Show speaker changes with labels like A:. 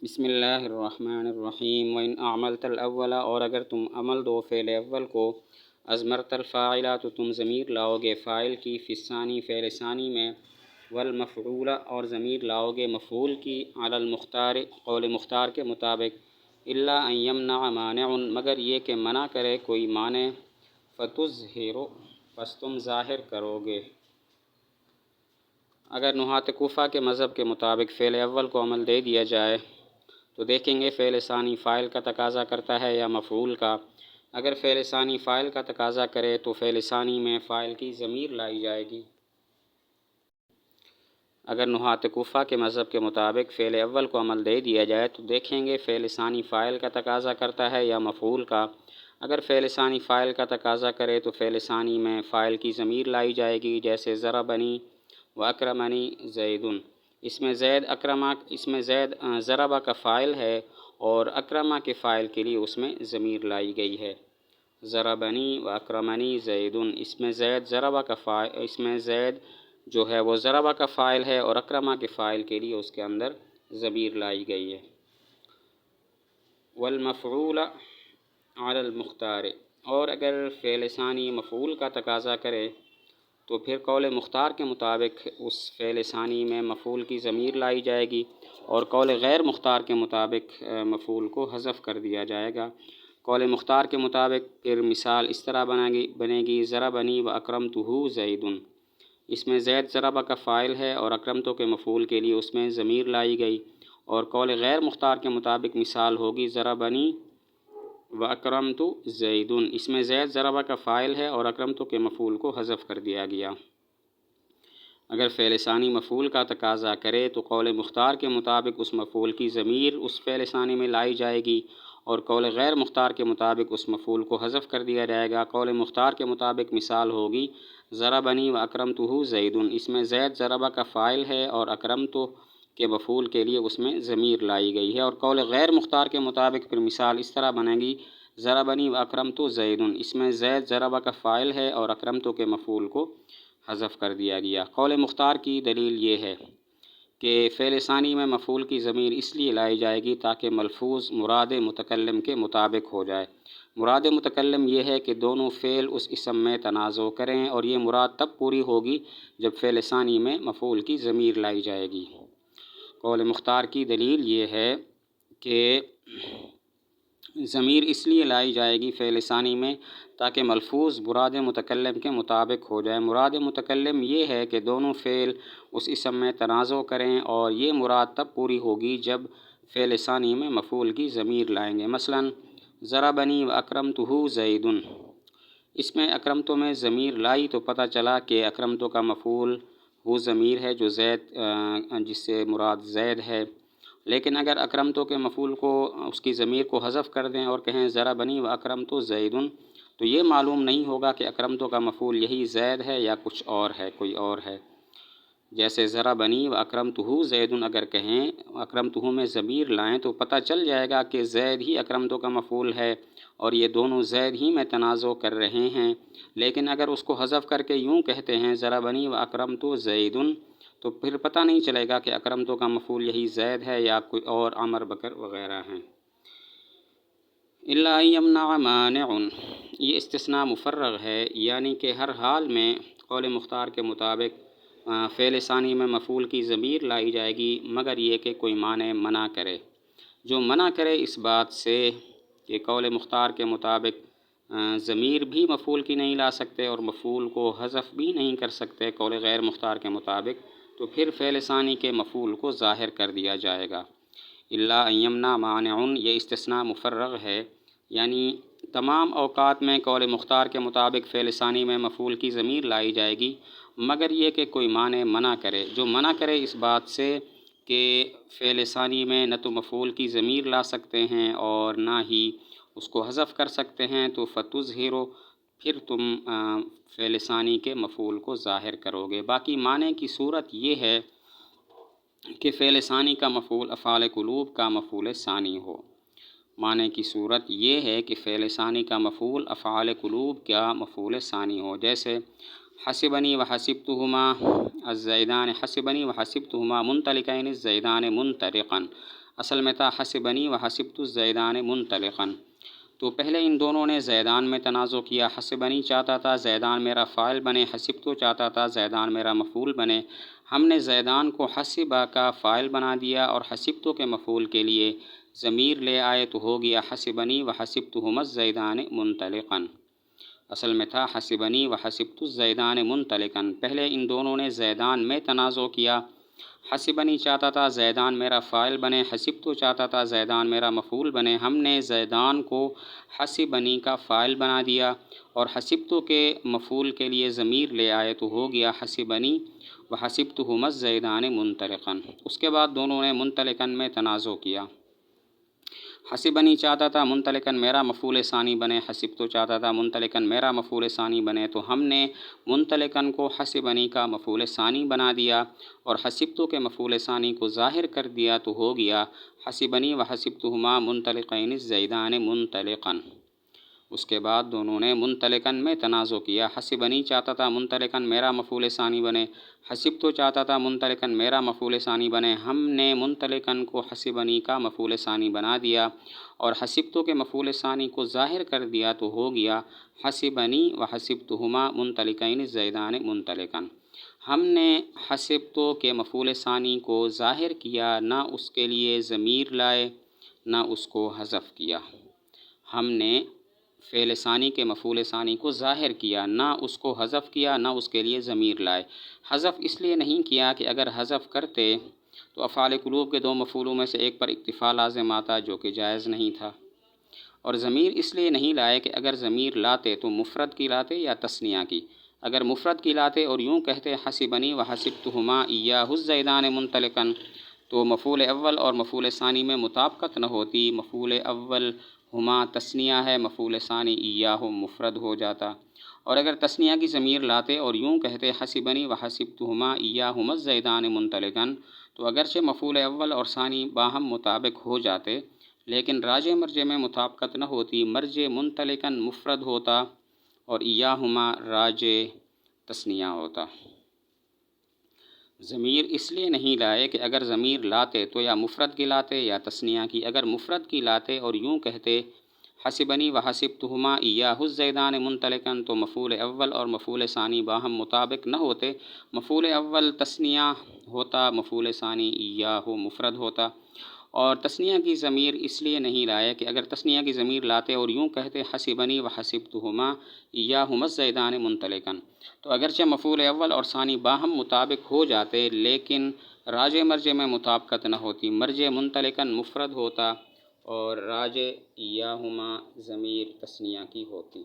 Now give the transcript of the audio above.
A: بسم اللہ الرحمن الرحیم وَإِنْ أَعْمَلْتَ الْأَوَّلَ، اور اگر تم عمل دو فعل اول کو، ازمرت الفاعلہ تو تم ضمیر لاؤ گے فاعل کی، فی الثانی فعل ثانی میں، والمفعول اور ضمیر لاؤ گے مفعول کی، علی المختار قول مختار کے مطابق، الا ان یمنع مانع مگر یہ کہ منع کرے کوئی مانع، فتظہر پس تم ظاہر کرو گے۔ اگر نحات کوفہ کے مذہب کے مطابق فعل اول کو عمل دے دیا جائے تو دیکھیں گے فعل ثانی فاعل کا تقاضا کرتا ہے یا مفعول کا۔ اگر فعل ثانی فاعل کا تقاضا کرے تو فعل ثانی میں فاعل کی ضمیر لائی جائے گی۔ اگر نحات کوفہ کے مذہب کے مطابق فعل اول کو عمل دے دیا جائے تو دیکھیں گے فعل ثانی فاعل کا تقاضا کرتا ہے یا مفعول کا۔ اگر فعل ثانی فاعل کا تقاضا کرے تو فعل ثانی میں فاعل کی ضمیر لائی جائے گی، جیسے ضربنی و اکرمنی زید۔ اس میں زید ضربہ کا فاعل ہے اور اکرمہ کے فاعل کے لیے اس میں ضمیر لائی گئی ہے۔ ضربنی و اکرمنی زید، اس میں زید جو ہے وہ ضربہ کا فاعل ہے اور اکرمہ کے فاعل کے لیے اس کے اندر ضمیر لائی گئی ہے۔ والمفعول علی المختار، اور اگر فعل ثانی مفعول کا تقاضا کرے تو پھر قول مختار کے مطابق اس فعل ثانی میں مفعول کی ضمیر لائی جائے گی، اور قول غیر مختار کے مطابق مفعول کو حذف کر دیا جائے گا۔ قول مختار کے مطابق پھر مثال اس طرح بنے گی ضربنی و اکرمتہ زید۔ اس میں زید ضربہ کا فاعل ہے اور اکرمتہ کے مفعول کے لیے اس میں ضمیر لائی گئی، اور قول غیر مختار کے مطابق مثال ہوگی ضربنی و اکرمت زید۔ اس میں زید ضربہ کا فاعل ہے اور اکرمتہ کے مفعول کو حذف کر دیا گیا۔ اگر فعل ثانی مفعول کا تقاضا کرے تو قول مختار کے مطابق اس مفعول کی ضمیر اس فعل ثانی میں لائی جائے گی، اور قول غیر مختار کے مطابق اس مفعول کو حذف کر دیا جائے گا۔ قول مختار کے مطابق مثال ہوگی ضربنی و اکرمتہ زید۔ اس میں زید ضربہ کا فاعل ہے اور اکرمتہ کے مفعول کے لیے اس میں ضمیر لائی گئی ہے، اور قول غیر مختار کے مطابق پھر مثال اس طرح بنے گی ضربنی و اکرمتہ زید۔ اس میں زید ضربہ کا فاعل ہے اور اکرمتہ کے مفعول کو حذف کر دیا گیا۔ قول مختار کی دلیل یہ ہے کہ فعل ثانی میں مفعول کی ضمیر اس لیے لائی جائے گی تاکہ ملفوظ مراد متکلم کے مطابق ہو جائے۔ مراد متکلم یہ ہے کہ دونوں فعل اس اسم میں تنازع کریں، اور یہ مراد تب پوری ہوگی جب فعل ثانی میں مفعول کی ضمیر لائی جائے گی۔ قول مختار کی دلیل یہ ہے کہ ضمیر اس لیے لائی جائے گی فعل ثانی میں تاکہ ملفوظ مراد متکلم کے مطابق ہو جائے۔ مراد متکلم یہ ہے کہ دونوں فعل اس اسم میں تنازع کریں، اور یہ مراد تب پوری ہوگی جب فعل ثانی میں مفعول کی ضمیر لائیں گے۔ مثلا ضربنی و اکرمتہ زید، اس میں اکرمتہ میں ضمیر لائی تو پتہ چلا کہ اکرمتہ کا مفعول وہ ضمیر ہے جو جس سے مراد زید ہے۔ لیکن اگر اکرمتہ کے مفعول کو اس کی ضمیر کو حذف کر دیں اور کہیں ضربنی و اکرمتہ زید، تو یہ معلوم نہیں ہوگا کہ اکرمتہ کا مفعول یہی زید ہے یا کچھ اور ہے، کوئی اور ہے۔ جیسے ضربنی و اکرمتہ زید اگر کہیں اکرمتہ میں ضمیر لائیں تو پتہ چل جائے گا کہ زید ہی اکرمتہ کا مفعول ہے اور یہ دونوں زید ہی میں تنازع کر رہے ہیں۔ لیکن اگر اس کو حذف کر کے یوں کہتے ہیں ضربنی و اکرمتہ زید، تو پھر پتہ نہیں چلے گا کہ اکرمتہ کا مفعول یہی زید ہے یا کوئی اور عمر بکر وغیرہ ہیں۔ الا ان یمنع مانع، یہ استثناء مفرغ ہے، یعنی کہ ہر حال میں قول مختار کے مطابق فعل ثانی میں مفعول کی ضمیر لائی جائے گی مگر یہ کہ کوئی مانع منع کرے، جو منع کرے اس بات سے کہ قول مختار کے مطابق ضمیر بھی مفعول کی نہیں لا سکتے اور مفعول کو حذف بھی نہیں کر سکتے قول غیر مختار کے مطابق، تو پھر فعل ثانی کے مفعول کو ظاہر کر دیا جائے گا۔ الا ان یمنع مانع، یہ استثناء مفرغ ہے، یعنی تمام اوقات میں قول مختار کے مطابق فعل ثانی میں مفعول کی ضمیر لائی جائے گی مگر یہ کہ کوئی مانع منع کرے، جو منع کرے اس بات سے کہ فعل ثانی میں نہ تو مفعول کی ضمیر لا سکتے ہیں اور نہ ہی اس کو حذف کر سکتے ہیں، تو فتظہر پھر تم فعل ثانی کے مفعول کو ظاہر کرو گے۔ باقی معنی کی صورت یہ ہے کہ فعل ثانی کا مفعول افعال قلوب کا مفعول ثانی ہو۔ معنی کی صورت یہ ہے کہ فعل ثانی کا مفعول افعال قلوب کا مفعول ثانی ہو، جیسے حسبنی و حسبتہما الزیدان، حسبنی و حسبتہما منطلقین الزیدان منطلقا، اصل میں تھا حسبنی و حسبت الزیدان منطلقا۔ تو پہلے ان دونوں نے زیدان میں تنازع کیا، حسبنی چاہتا تھا زیدان میرا فاعل بنے، حسبت چاہتا تھا زیدان میرا مفعول بنے۔ ہم نے زیدان کو حسبہ کا فاعل بنا دیا اور حسبت کے مفعول کے لیے ضمیر لے آئے تو ہو گیا حسبنی و حسبتہما الزیدان منطلقا۔ اصل میں تھا حسبنی و حسبت الزیدان منطلقا۔ پہلے ان دونوں نے زیدان میں تنازع کیا، حسبنی چاہتا تھا زیدان میرا فاعل بنے، حسبت چاہتا تھا زیدان میرا مفعول بنے۔ ہم نے زیدان کو حسبنی کا فاعل بنا دیا اور حسبت کے مفعول کے لیے ضمیر لے آئے تو ہو گیا حسبنی و حسبتہما الزیدان منطلقا۔ اس کے بعد دونوں نے منطلقا میں تنازع کیا، حسبنی چاہتا تھا منطلقاً میرا مفعول ثانی بنے، حسبت چاہتا تھا منطلقاً میرا مفعول ثانی بنے، تو ہم نے منطلقاً کو حسبنی کا مفعول ثانی بنا دیا اور حسبت کے مفعول ثانی کو ظاہر کر دیا تو ہو گیا حسبنی و حسبتہما منطلقین الزیدان منطلقاً۔ اس کے بعد دونوں نے منطلقاً میں تنازع کیا، حسبنی چاہتا تھا منطلقاً میرا مفعول ثانی بنے، حسبت چاہتا تھا منطلقاً میرا مفعول ثانی بنے۔ ہم نے منطلقاً کو حسبنی کا مفعول ثانی بنا دیا اور حسبت کے مفعول ثانی کو ظاہر کر دیا تو ہو گیا حسبنی و حسبتہما منطلقین الزیدان منطلقاً۔ ہم نے حسبت کے مفعول ثانی کو ظاہر کیا، نہ اس کے لیے ضمیر لائے نہ اس کو حذف کیا۔ ہم نے فعل ثانی کے مفعول ثانی کو ظاہر کیا، نہ اس کو حذف کیا نہ اس کے لیے ضمیر لائے۔ حذف اس لیے نہیں کیا کہ اگر حذف کرتے تو افعال قلوب کے دو مفعولوں میں سے ایک پر اکتفا لازم آتا، جو کہ جائز نہیں تھا، اور ضمیر اس لیے نہیں لائے کہ اگر ضمیر لاتے تو مفرد کی لاتے یا تثنیہ کی۔ اگر مفرد کی لاتے اور یوں کہتے حسبنی و حسبتہما ایاہ الزیدان منطلقاً تو مفعول اول اور مفعول ثانی میں مطابقت نہ ہوتی، مفعول اول ہما تثنیہ ہے، مفعول ثانی ایاہ مفرد ہو جاتا۔ اور اگر تثنیہ کی ضمیر لاتے اور یوں کہتے حسبنی و حسبتہما ایاہما الزیدان منطلقاً تو اگرچہ مفعول اول اور ثانی باہم مطابق ہو جاتے لیکن راجع مرجع میں مطابقت نہ ہوتی، مرجع منطلقاً مفرد ہوتا اور ایاہما راجع تثنیہ ہوتا۔ ضمیر اس لیے نہیں لائے کہ اگر ضمیر لاتے تو یا مفرد کی لاتے یا تثنیہ کی۔ اگر مفرد کی لاتے اور یوں کہتے حسبنی و حسبتہما ایاہ الزیدان منطلقاً تو مفعول اول اور مفعول ثانی باہم مطابق نہ ہوتے، مفعول اول تثنیہ ہوتا، مفعول ثانی ایاہ مفرد ہوتا۔ اور تثنیہ کی ضمیر اس لیے نہیں لائے کہ اگر تثنیہ کی ضمیر لاتے اور یوں کہتے حسبنی و حسبتہما ایاہما الزیدان منطلقاً تو اگرچہ مفعول اول اور ثانی باہم مطابق ہو جاتے لیکن راجع مرجع میں مطابقت نہ ہوتی، مرجع منطلقاً مفرد ہوتا اور راجع ایاہما ضمیر تثنیہ کی ہوتی۔